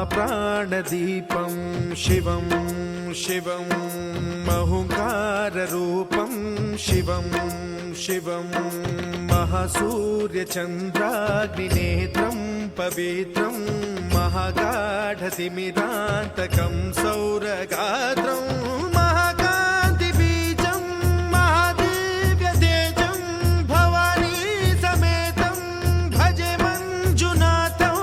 महाप्राणदीपं शिवं शिवं महुङ्काररूपं शिवं शिवं महासूर्यचन्द्राग्निनेत्रं पवित्रं महागाढतिमिरान्तकं सौरगात्रं महाकान्तिबीजं महादिव्यतेजं भवानी समेतं भजे मञ्जुनाथं।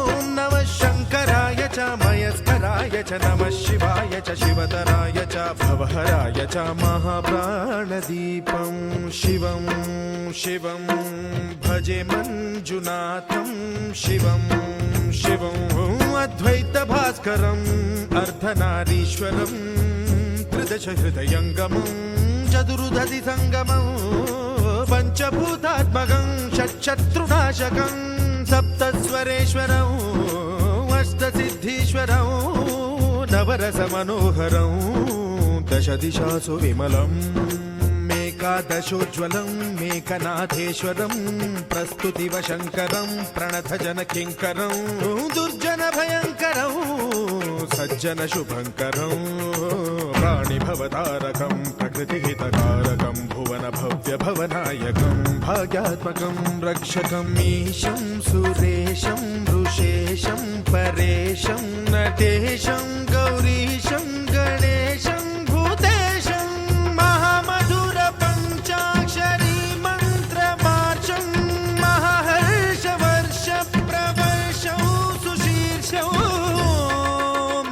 ॐ नमः शङ्कराय च मयस्कराय च नमः शिवाय च शिवतराय च भवहराय च महाप्राणदीपं शिवं शिवं भजे मञ्जुनाथं शिवं शिवं अद्वैतभास्करम् अर्धनारीश्वरं त्रिदशहृदयङ्गमं चतुर्दधिसङ्गमं पञ्चभूतात्मकं षट्शत्रुनाशकं सप्तस्वरेश्वरं अष्टसिद्धीश्वरं नवरसमनोहरं दशदिशासु विमलम् एकादशोज्ज्वलं मेघनाथेश्वरं प्रस्तुतिवशङ्करं प्रणतजनकिङ्करं दुर्जनभयङ्करं सज्जनशुभङ्करं प्राणिभवतारकं प्रकृतिहितकारकं भुवनभव्यभवनायकं भाग्यात्मकं रक्षकं ईशं सुरेशं ऋषेशं परेशं नटेशं गौरीशं गणेशं भूतेशं महामधुर पञ्चाक्षरी मन्त्रमार्चं महाहर्षवर्ष प्रवर्षं सुशीर्षं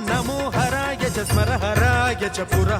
नमो हराय च स्मरहराय च पुरः